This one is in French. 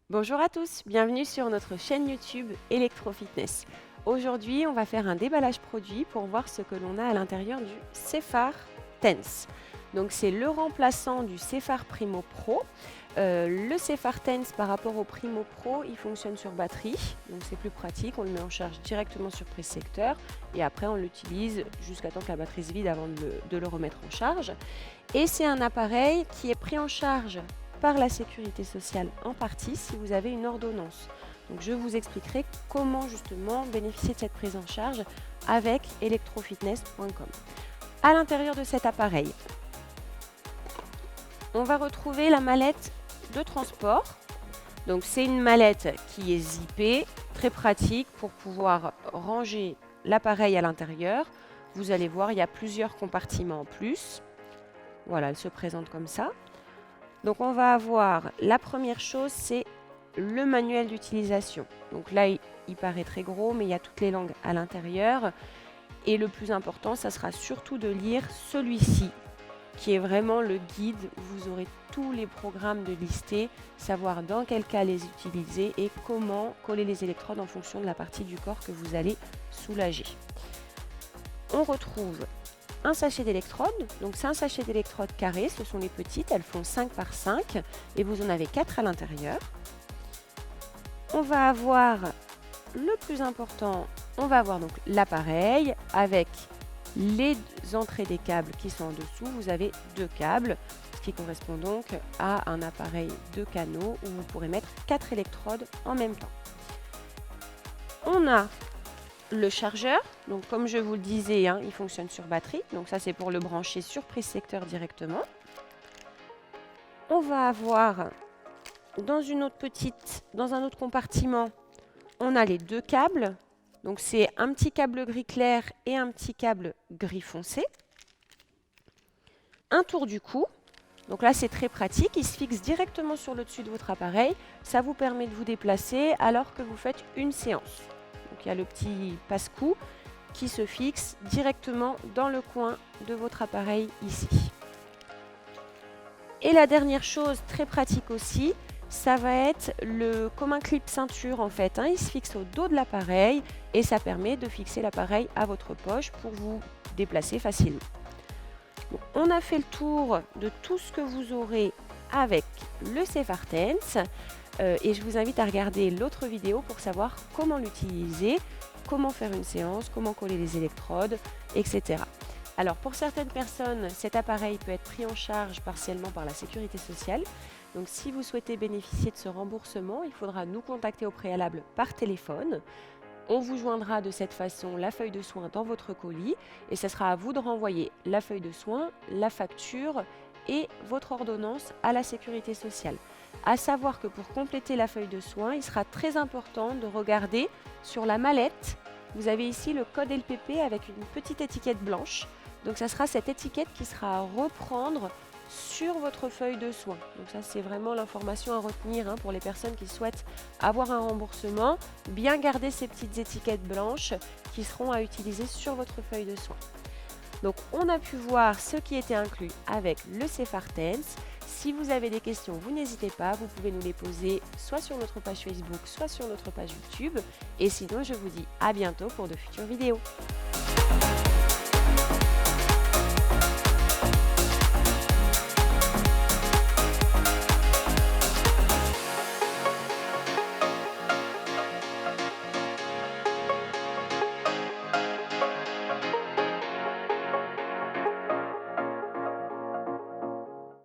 Bonjour à tous, bienvenue sur notre chaîne YouTube Electrofitness. Aujourd'hui, on va faire un déballage produit pour voir ce que l'on a à l'intérieur du Cephar Tense. Donc c'est le remplaçant du Cephar Primo Pro. Le Cephar Tense par rapport au Primo Pro, il fonctionne sur batterie, donc c'est plus pratique, on le met en charge directement sur prise secteur et après on l'utilise jusqu'à temps que la batterie se vide avant de le remettre en charge. Et c'est un appareil qui est pris en charge par la sécurité sociale en partie si vous avez une ordonnance. Donc je vous expliquerai comment justement bénéficier de cette prise en charge avec electrofitness.com. À l'intérieur de cet appareil, on va retrouver la mallette de transport. Donc c'est une mallette qui est zippée, très pratique pour pouvoir ranger l'appareil à l'intérieur. Vous allez voir, il y a plusieurs compartiments en plus. Voilà, elle se présente comme ça. Donc on va avoir, la première chose, c'est le manuel d'utilisation. Donc là, il paraît très gros, mais il y a toutes les langues à l'intérieur. Et le plus important, ça sera surtout de lire celui-ci, qui est vraiment le guide. Vous aurez tous les programmes de lister, savoir dans quel cas les utiliser et comment coller les électrodes en fonction de la partie du corps que vous allez soulager. On retrouve un sachet d'électrodes, donc c'est un sachet d'électrodes carrées, ce sont les petites, elles font 5 par 5 et vous en avez 4 à l'intérieur. On va avoir le plus important, on va avoir donc l'appareil avec les entrées des câbles qui sont en dessous. Vous avez 2 câbles, ce qui correspond donc à un appareil de canaux où vous pourrez mettre 4 électrodes en même temps. On a le chargeur, donc comme je vous le disais, il fonctionne sur batterie, donc ça c'est pour le brancher sur prise secteur directement. On va avoir dans un autre compartiment, on a les 2 câbles, donc c'est un petit câble gris clair et un petit câble gris foncé. Un tour du cou, donc là c'est très pratique, il se fixe directement sur le dessus de votre appareil, ça vous permet de vous déplacer alors que vous faites une séance. Donc il y a le petit passe-cou qui se fixe directement dans le coin de votre appareil ici. Et la dernière chose très pratique aussi, ça va être comme un clip ceinture en fait. Il se fixe au dos de l'appareil et ça permet de fixer l'appareil à votre poche pour vous déplacer facilement. Donc, on a fait le tour de tout ce que vous aurez avec le Cephar Tense. Et je vous invite à regarder l'autre vidéo pour savoir comment l'utiliser, comment faire une séance, comment coller les électrodes, etc. Alors pour certaines personnes, cet appareil peut être pris en charge partiellement par la sécurité sociale. Donc si vous souhaitez bénéficier de ce remboursement, il faudra nous contacter au préalable par téléphone. On vous joindra de cette façon la feuille de soins dans votre colis et ce sera à vous de renvoyer la feuille de soins, la facture et votre ordonnance à la sécurité sociale. À savoir que pour compléter la feuille de soins, il sera très important de regarder sur la mallette. Vous avez ici le code LPP avec une petite étiquette blanche. Donc ça sera cette étiquette qui sera à reprendre sur votre feuille de soins. Donc ça c'est vraiment l'information à retenir pour les personnes qui souhaitent avoir un remboursement. Bien garder ces petites étiquettes blanches qui seront à utiliser sur votre feuille de soins. Donc on a pu voir ce qui était inclus avec le Cephar Tense. Si vous avez des questions, vous n'hésitez pas, vous pouvez nous les poser soit sur notre page Facebook, soit sur notre page YouTube. Et sinon, je vous dis à bientôt pour de futures vidéos.